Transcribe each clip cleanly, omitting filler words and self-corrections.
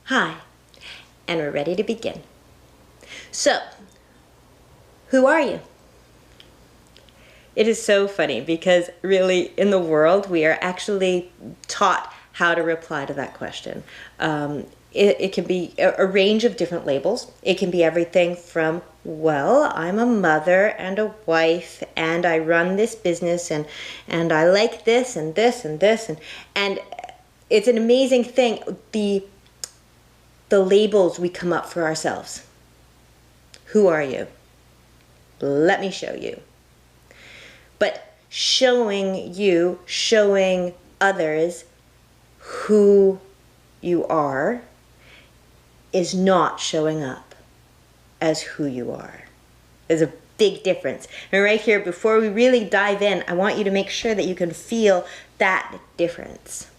Hi, and we're ready to begin. So, who are you? It is so funny because really in the world we are actually taught how to reply to that question. It can be a range of different labels. It can be everything from, well, I'm a mother and a wife and I run this business and I like this and this and this and it's an amazing thing, the labels we come up for ourselves. Who are you? Let me show you. But showing others who you are is not showing up as who you are. There's a big difference. And right here, before we really dive in, I want you to make sure that you can feel that difference.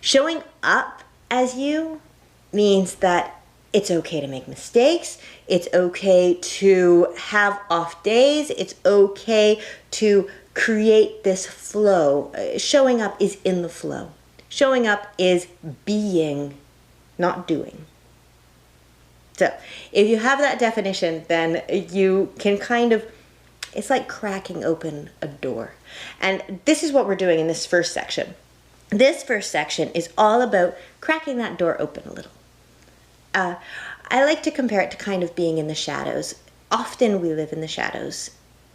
Showing up as you means that it's okay to make mistakes. It's okay to have off days. It's okay to create this flow. Showing up is in the flow. Showing up is being, not doing. So if you have that definition, then you can it's like cracking open a door. And this is what we're doing in this first section. This first section is all about cracking that door open a little. I like to compare it to kind of being in the shadows. Often we live in the shadows.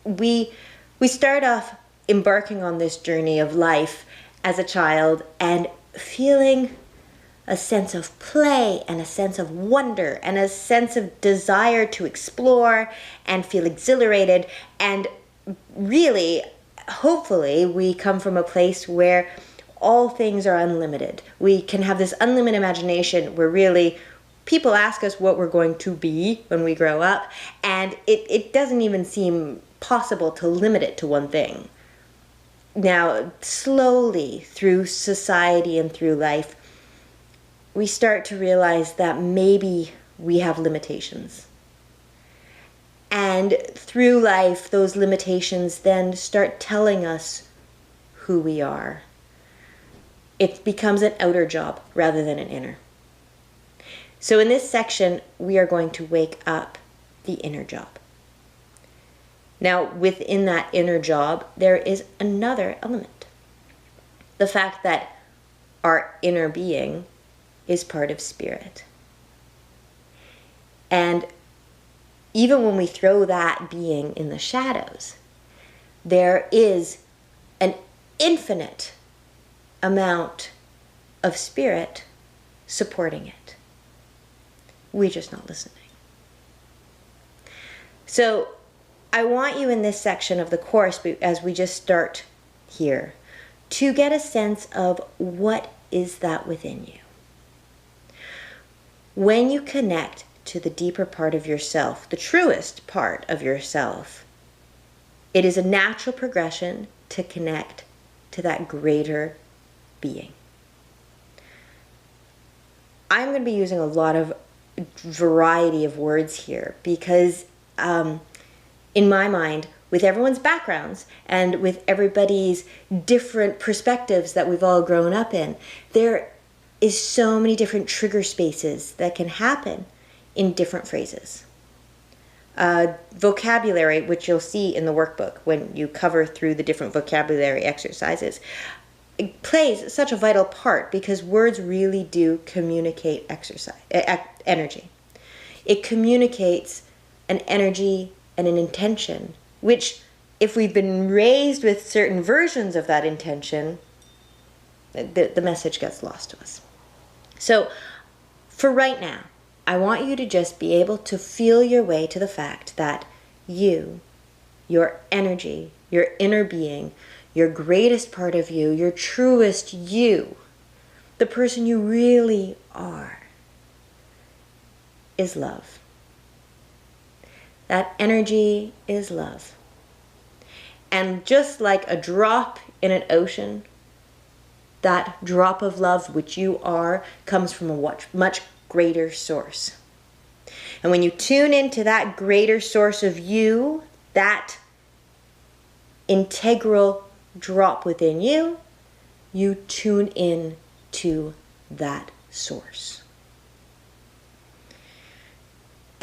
We start off embarking on this journey of life as a child and feeling a sense of play and a sense of wonder and a sense of desire to explore and feel exhilarated. And really, hopefully, we come from a place where all things are unlimited. We can have this unlimited imagination where really people ask us what we're going to be when we grow up, and it doesn't even seem possible to limit it to one thing. Now, slowly through society and through life, we start to realize that maybe we have limitations. And through life, those limitations then start telling us who we are. It becomes an outer job rather than an inner. So in this section, we are going to wake up the inner job. Now, within that inner job, there is another element. The fact that our inner being is part of spirit. And even when we throw that being in the shadows, there is an infinite amount of spirit supporting it. We're just not listening. So I want you in this section of the course, as we just start here, to get a sense of what is that within you. When you connect to the deeper part of yourself, the truest part of yourself, it is a natural progression to connect to that greater being. I'm going to be using a lot of variety of words here because in my mind, with everyone's backgrounds and with everybody's different perspectives that we've all grown up in, there is so many different trigger spaces that can happen in different phrases. Vocabulary, which you'll see in the workbook when you cover through the different vocabulary exercises, it plays such a vital part because words really do communicate energy. It communicates an energy and an intention, which if we've been raised with certain versions of that intention, the message gets lost to us. So for right now, I want you to just be able to feel your way to the fact that you, your energy, your inner being, your greatest part of you, your truest you, the person you really are, is love. That energy is love. And just like a drop in an ocean, that drop of love, which you are, comes from a much greater source. And when you tune into that greater source of you, that integral drop within you, you tune in to that source.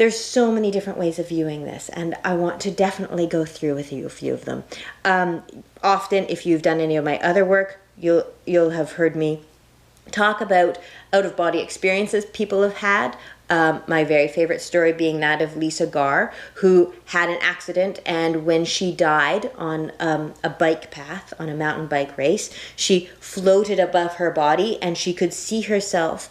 there's so many different ways of viewing this, and I want to definitely go through with you a few of them. Often, if you've done any of my other work, you'll have heard me talk about out-of-body experiences people have had. My very favorite story being that of Lisa Garr, who had an accident, and when she died on a bike path, on a mountain bike race, she floated above her body, and she could see herself,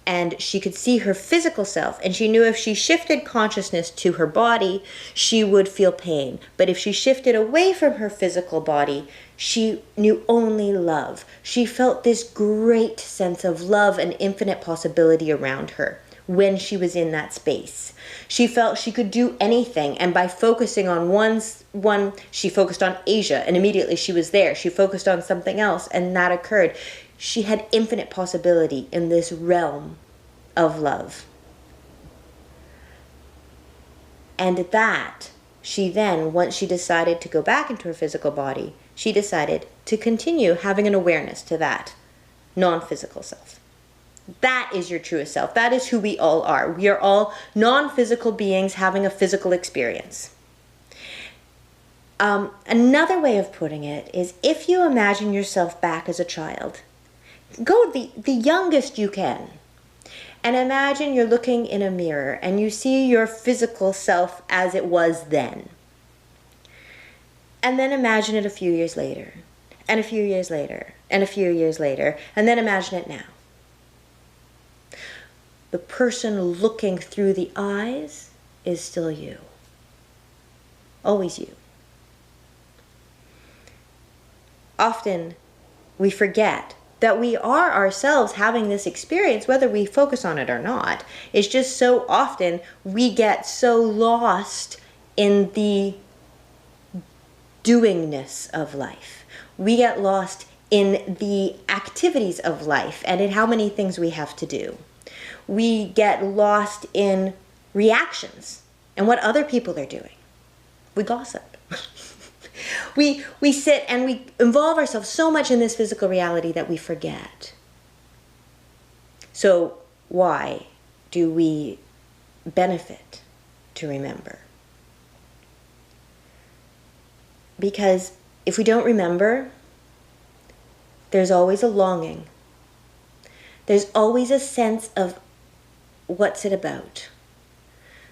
and she could see her physical self, and she knew if she shifted consciousness to her body, she would feel pain. But if she shifted away from her physical body, she knew only love. She felt this great sense of love and infinite possibility around her when she was in that space. She felt she could do anything, and by focusing on one, she focused on Asia, and immediately she was there. She focused on something else, and that occurred. She had infinite possibility in this realm of love. And that, she then, once she decided to go back into her physical body, she decided to continue having an awareness to that non-physical self. That is your truest self. That is who we all are. We are all non-physical beings having a physical experience. Another way of putting it is, if you imagine yourself back as a child, go the youngest you can, and imagine you're looking in a mirror and you see your physical self as it was then. And then imagine it a few years later, and a few years later, and a few years later, and then imagine it now. The person looking through the eyes is still you. Always you. Often we forget that we are ourselves having this experience, whether we focus on it or not. It's just so often we get so lost in the doingness of life. We get lost in the activities of life and in how many things we have to do. We get lost in reactions and what other people are doing. We gossip. We sit and we involve ourselves so much in this physical reality that we forget. So why do we benefit to remember? Because if we don't remember, there's always a longing. There's always a sense of what's it about.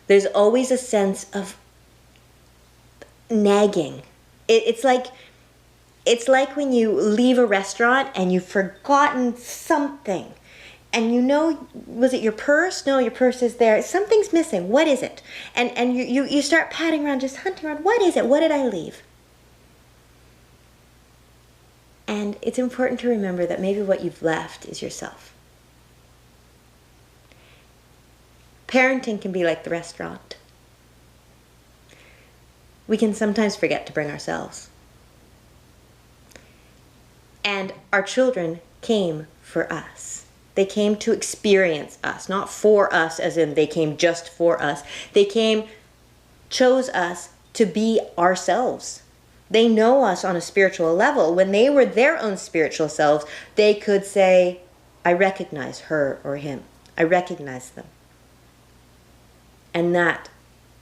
There's always a sense of nagging. It's like when you leave a restaurant and you've forgotten something. And you know, was it your purse? No, your purse is there. Something's missing. What is it? And you start patting around, just hunting around. What is it? What did I leave? And it's important to remember that maybe what you've left is yourself. Parenting can be like the restaurant. We can sometimes forget to bring ourselves. And our children came for us. They came to experience us, not for us as in they came just for us. They chose us to be ourselves. They know us on a spiritual level. When they were their own spiritual selves, they could say, I recognize her or him. I recognize them. And that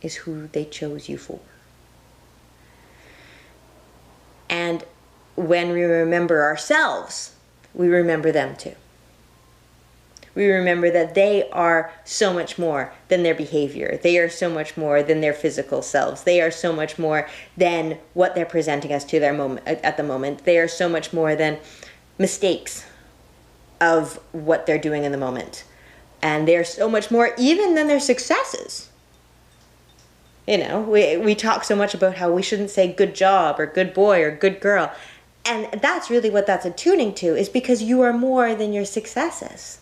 is who they chose you for. And when we remember ourselves, we remember them too. We remember that they are so much more than their behavior. They are so much more than their physical selves. They are so much more than what they're presenting us to their moment at the moment. They are so much more than mistakes of what they're doing in the moment. And they're so much more even than their successes. You know, we talk so much about how we shouldn't say good job or good boy or good girl. And that's really what that's attuning to, is because you are more than your successes.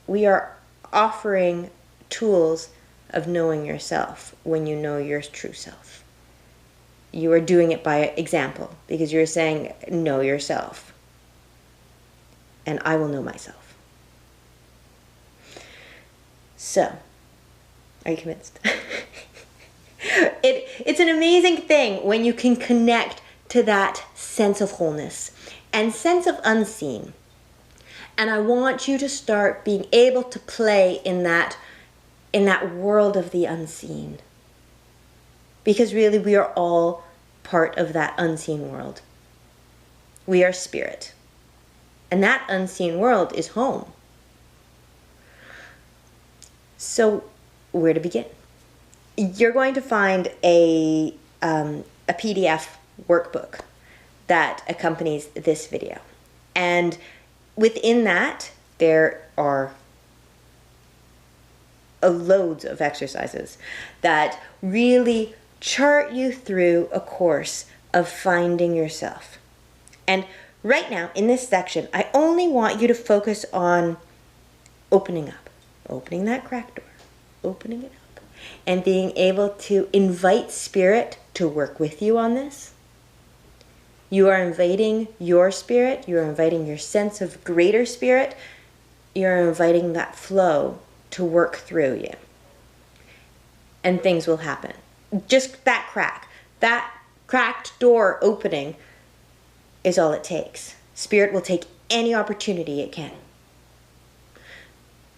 We are offering tools of knowing yourself when you know your true self. You are doing it by example because you're saying, know yourself. And I will know myself. So, are you convinced? It's an amazing thing when you can connect to that sense of wholeness and sense of unseen. And I want you to start being able to play in that in that world of the unseen. Because really, we are all part of that unseen world. We are spirit. And that unseen world is home. So, where to begin? You're going to find a PDF workbook that accompanies this video. And within that, there are loads of exercises that really chart you through a course of finding yourself. And right now, in this section, I only want you to focus on opening up, opening that crack door, opening it up, and being able to invite spirit to work with you on this. You are inviting your spirit, you are inviting your sense of greater spirit, you're inviting that flow to work through you. And things will happen. Just that cracked door opening is all it takes. Spirit will take any opportunity it can.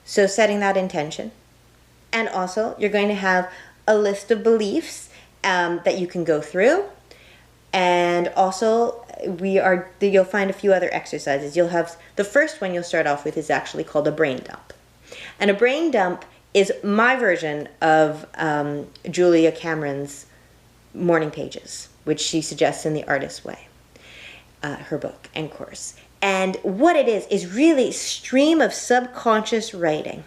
So setting that intention. And also, you're going to have a list of beliefs that you can go through. And also, you'll find a few other exercises. You'll have, the first one you'll start off with is actually called a brain dump. And a brain dump is my version of Julia Cameron's morning pages, which she suggests in The Artist's Way, her book and course. And what it is really stream of subconscious writing,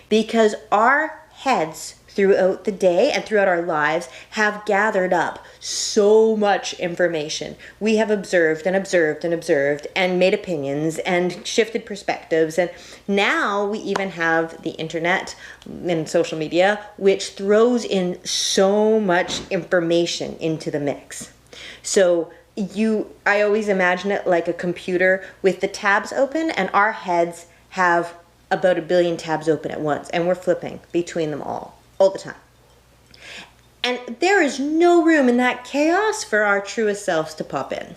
because our heads throughout the day and throughout our lives have gathered up so much information. We have observed and observed and observed and made opinions and shifted perspectives. And now we even have the internet and social media, which throws in so much information into the mix. So I always imagine it like a computer with the tabs open, and our heads have about 1 billion tabs open at once, and we're flipping between them all the time. And there is no room in that chaos for our truest selves to pop in.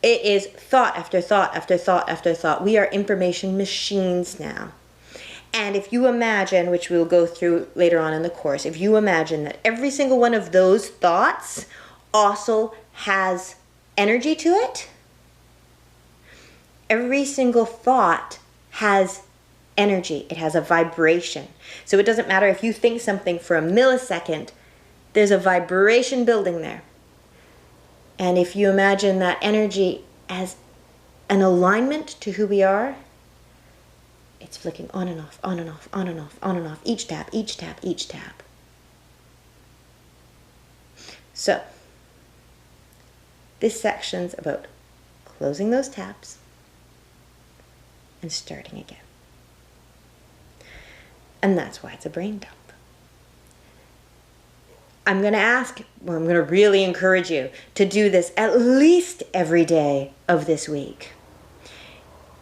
It is thought after thought after thought after thought. We are information machines now. And if you imagine, which we'll go through later on in the course, if you imagine that every single one of those thoughts also has energy to it, every single thought has energy. It has a vibration. So it doesn't matter if you think something for a millisecond, there's a vibration building there. And if you imagine that energy as an alignment to who we are, it's flicking on and off, on and off, on and off, on and off, each tab, each tab, each tab. So, this section's about closing those tabs and starting again. And that's why it's a brain dump. I'm going to really encourage you to do this at least every day of this week.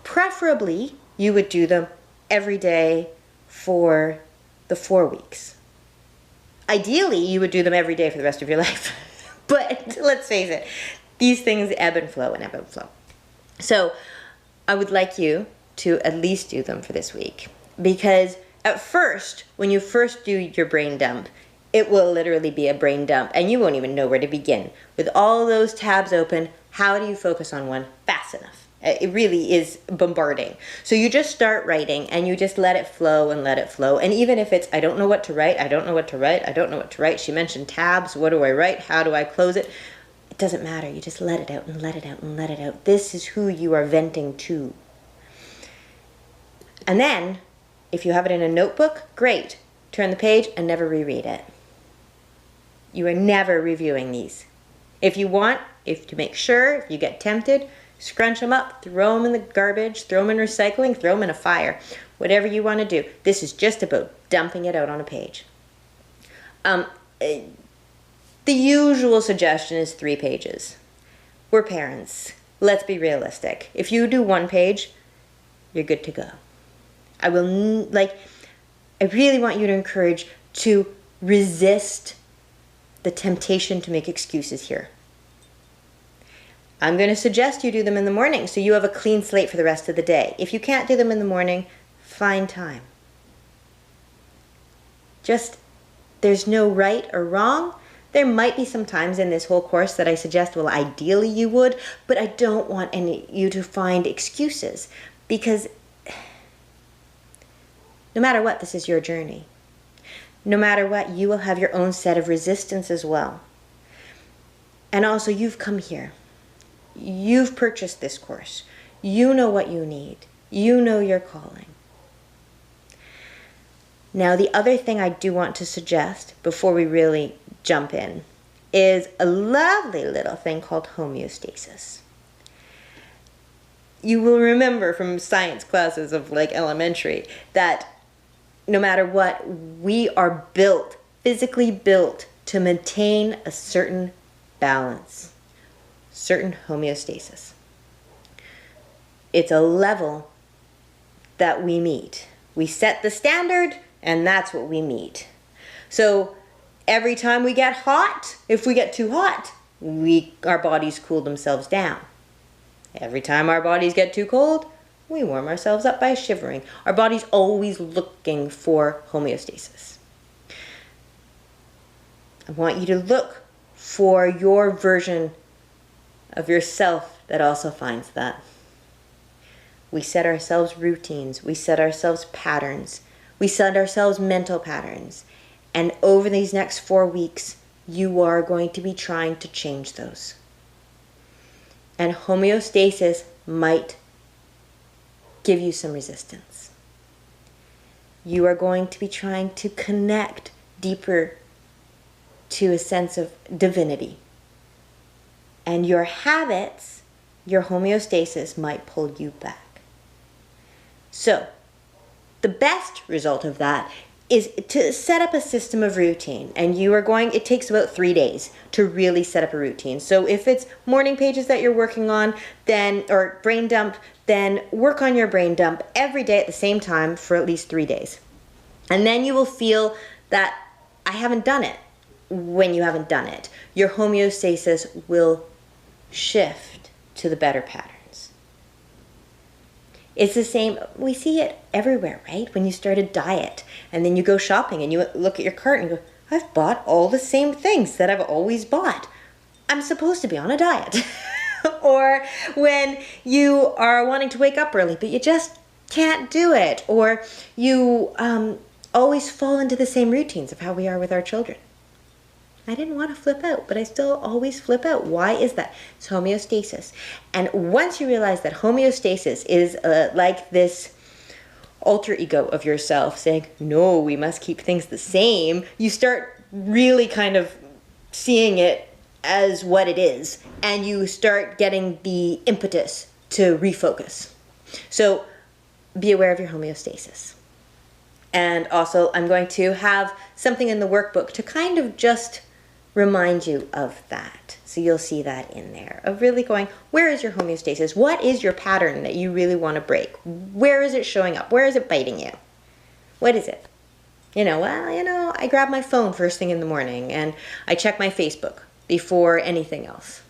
Preferably, you would do them every day for the 4 weeks. Ideally, you would do them every day for the rest of your life. But let's face it, these things ebb and flow and ebb and flow. So I would like you to at least do them for this week, because at first, when you first do your brain dump, it will literally be a brain dump and you won't even know where to begin. With all those tabs open, how do you focus on one fast enough? It really is bombarding. So you just start writing and you just let it flow and let it flow. And even if it's, I don't know what to write, I don't know what to write, I don't know what to write. She mentioned tabs. What do I write? How do I close it? It doesn't matter. You just let it out and let it out and let it out. This is who you are venting to. And then, if you have it in a notebook, great. Turn the page and never reread it. You are never reviewing these. If you want, to make sure, if you get tempted, scrunch them up, throw them in the garbage, throw them in recycling, throw them in a fire. Whatever you want to do. This is just about dumping it out on a page. The usual suggestion is 3 pages. We're parents. Let's be realistic. If you do 1 page, you're good to go. I really want you to encourage to resist the temptation to make excuses here. I'm going to suggest you do them in the morning so you have a clean slate for the rest of the day. If you can't do them in the morning, find time. Just, there's no right or wrong. There might be some times in this whole course that I suggest, well, ideally you would, but I don't want you to find excuses, because no matter what, this is your journey. No matter what, you will have your own set of resistance as well. And also, you've come here. You've purchased this course. You know what you need. You know your calling. Now, the other thing I do want to suggest before we really jump in is a lovely little thing called homeostasis. You will remember from science classes of like elementary that no matter what, we are built, physically built, to maintain a certain balance, certain homeostasis. It's a level that we meet. We set the standard, and that's what we meet. So every time we get hot, if we get too hot, our bodies cool themselves down. Every time our bodies get too cold, we warm ourselves up by shivering. Our body's always looking for homeostasis. I want you to look for your version of yourself that also finds that. We set ourselves routines. We set ourselves patterns. We set ourselves mental patterns. And over these next 4 weeks, you are going to be trying to change those. And homeostasis might give you some resistance. You are going to be trying to connect deeper to a sense of divinity. And your habits, your homeostasis might pull you back. So, the best result of that is to set up a system of routine. And it takes about 3 days to really set up a routine. So if it's morning pages that you're working on, or brain dump, then work on your brain dump every day at the same time for at least 3 days. And then you will feel that I haven't done it. When you haven't done it, your homeostasis will shift to the better patterns. It's the same, we see it everywhere, right? When you start a diet and then you go shopping and you look at your cart and you go, I've bought all the same things that I've always bought. I'm supposed to be on a diet. Or when you are wanting to wake up early, but you just can't do it. Or you always fall into the same routines of how we are with our children. I didn't want to flip out, but I still always flip out. Why is that? It's homeostasis. And once you realize that homeostasis is like this alter ego of yourself saying, no, we must keep things the same, you start really kind of seeing it as what it is. And you start getting the impetus to refocus. So be aware of your homeostasis. And also, I'm going to have something in the workbook to kind of just remind you of that. So you'll see that in there, of really going, where is your homeostasis? What is your pattern that you really want to break? Where is it showing up? Where is it biting you? What is it? I grab my phone first thing in the morning and I check my Facebook before anything else.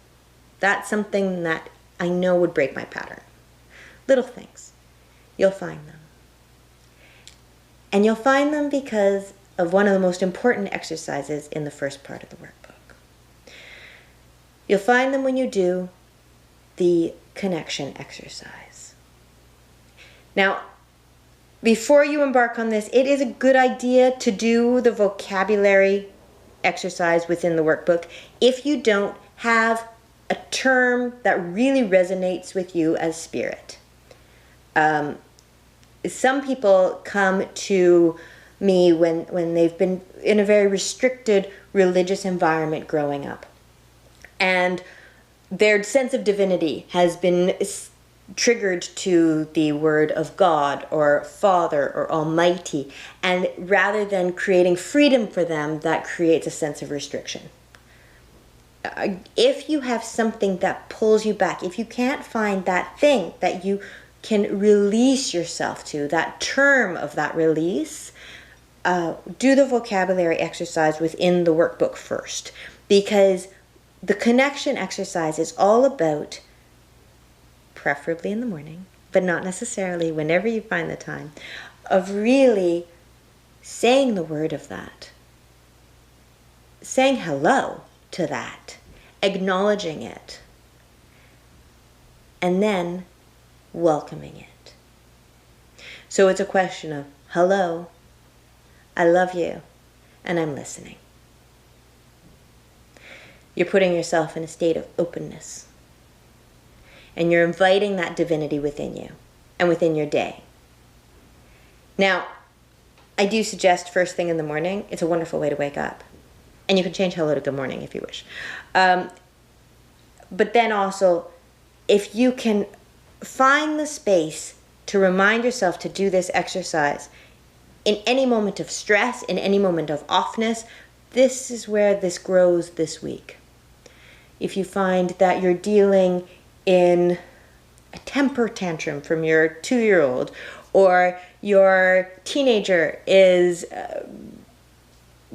That's something that I know would break my pattern. Little things. You'll find them. And you'll find them because of one of the most important exercises in the first part of the workbook. You'll find them when you do the connection exercise. Now, before you embark on this, it is a good idea to do the vocabulary exercise within the workbook if you don't have a term that really resonates with you as spirit. Some people come to me when they've been in a very restricted religious environment growing up. And their sense of divinity has been triggered to the word of God or Father or Almighty. And rather than creating freedom for them, that creates a sense of restriction. If you have something that pulls you back, if you can't find that thing that you can release yourself to, that term of that release, do the vocabulary exercise within the workbook first, because the connection exercise is all about, preferably in the morning, but not necessarily whenever you find the time, of really saying the word of that, saying hello to that, acknowledging it, and then welcoming it. So it's a question of, hello, I love you, and I'm listening. You're putting yourself in a state of openness. And you're inviting that divinity within you and within your day. Now, I do suggest first thing in the morning. It's a wonderful way to wake up. And you can change hello to good morning if you wish. But then also, if you can find the space to remind yourself to do this exercise in any moment of stress, in any moment of offness, this is where this grows this week. If you find that you're dealing in a temper tantrum from your 2-year-old, or your teenager is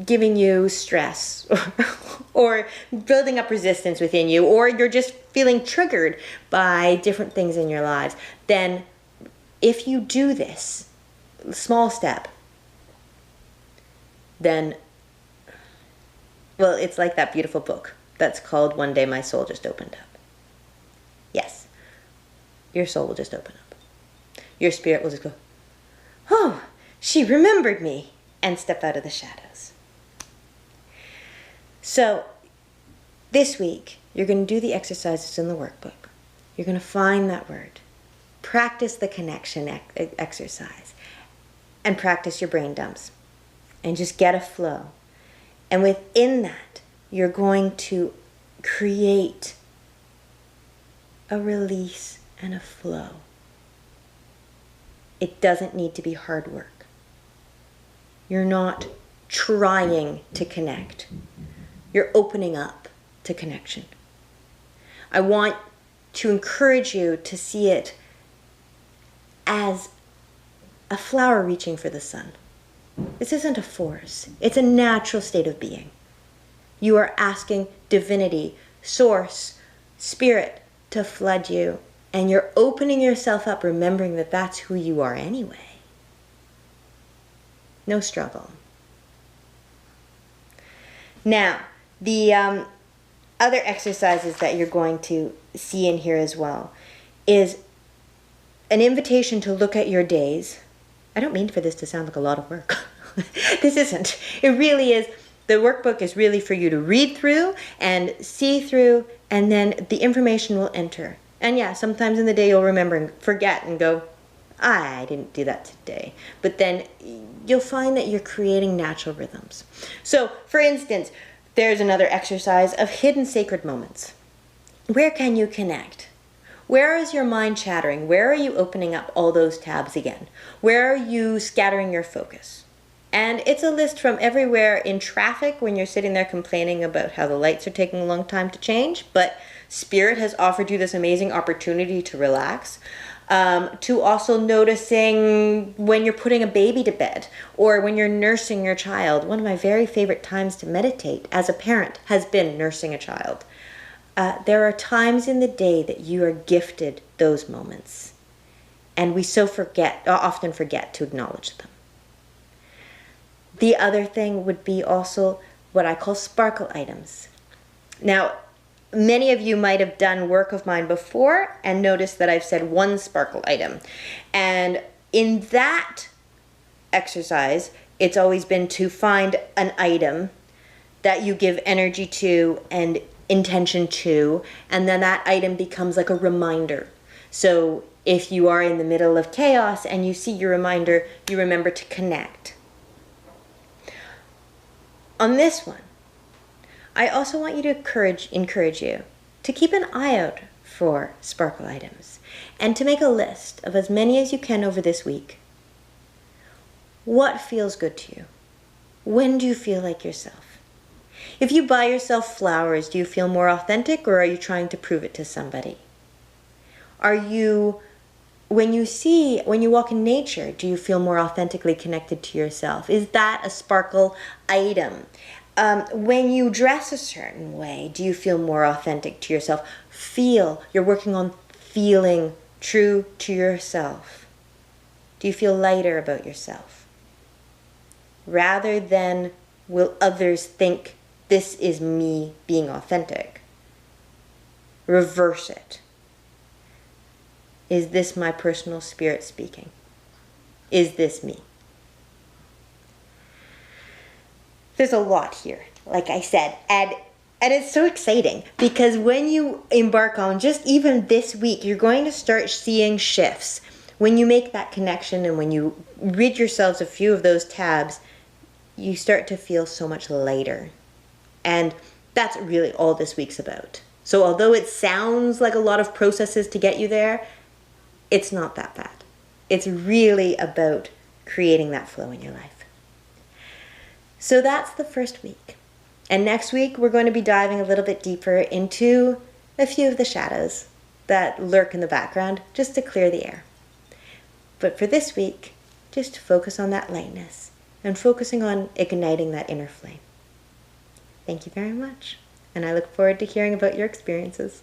giving you stress or building up resistance within you, or you're just feeling triggered by different things in your lives, then if you do this small step, then, well, it's like that beautiful book that's called One Day My Soul Just Opened Up. Yes, your soul will just open up. Your spirit will just go, oh, she remembered me, and step out of the shadows. So this week, you're going to do the exercises in the workbook. You're going to find that word. Practice the connection exercise. And practice your brain dumps. And just get a flow. And within that, you're going to create a release and a flow. It doesn't need to be hard work. You're not trying to connect. You're opening up to connection. I want to encourage you to see it as a flower reaching for the sun. This isn't a force. It's a natural state of being. You are asking divinity, source, spirit to flood you, and you're opening yourself up, remembering that that's who you are anyway. No struggle. Now, the other exercises that you're going to see in here as well is an invitation to look at your days. I don't mean for this to sound like a lot of work. This isn't. It really is. The workbook is really for you to read through and see through, and then the information will enter. And yeah, sometimes in the day you'll remember and forget and go, I didn't do that today. But then you'll find that you're creating natural rhythms. So, for instance, there's another exercise of hidden sacred moments. Where can you connect? Where is your mind chattering? Where are you opening up all those tabs again? Where are you scattering your focus? And it's a list from everywhere in traffic when you're sitting there complaining about how the lights are taking a long time to change, but Spirit has offered you this amazing opportunity to relax, to also noticing when you're putting a baby to bed or when you're nursing your child. One of my very favorite times to meditate as a parent has been nursing a child. There are times in the day that you are gifted those moments, and we often forget to acknowledge them. The other thing would be also what I call sparkle items. Now, many of you might have done work of mine before and noticed that I've said one sparkle item. And in that exercise, it's always been to find an item that you give energy to and intention to, and then that item becomes like a reminder. So if you are in the middle of chaos and you see your reminder, you remember to connect. On this one, I also want you to encourage you to keep an eye out for sparkle items and to make a list of as many as you can over this week. What feels good to you? When do you feel like yourself? If you buy yourself flowers, do you feel more authentic, or are you trying to prove it to somebody? When you walk in nature, do you feel more authentically connected to yourself? Is that a sparkle item? When you dress a certain way, do you feel more authentic to yourself? You're working on feeling true to yourself. Do you feel lighter about yourself? rather than will others think this is me being authentic. Reverse it. Is this my personal spirit speaking? Is this me? There's a lot here, like I said, and it's so exciting because when you embark on just even this week, you're going to start seeing shifts. When you make that connection and when you rid yourselves of a few of those tabs, you start to feel so much lighter. And that's really all this week's about. So although it sounds like a lot of processes to get you there, it's not that bad. It's really about creating that flow in your life. So that's the first week. And next week, we're going to be diving a little bit deeper into a few of the shadows that lurk in the background, just to clear the air. But for this week, just focus on that lightness and focusing on igniting that inner flame. Thank you very much, and I look forward to hearing about your experiences.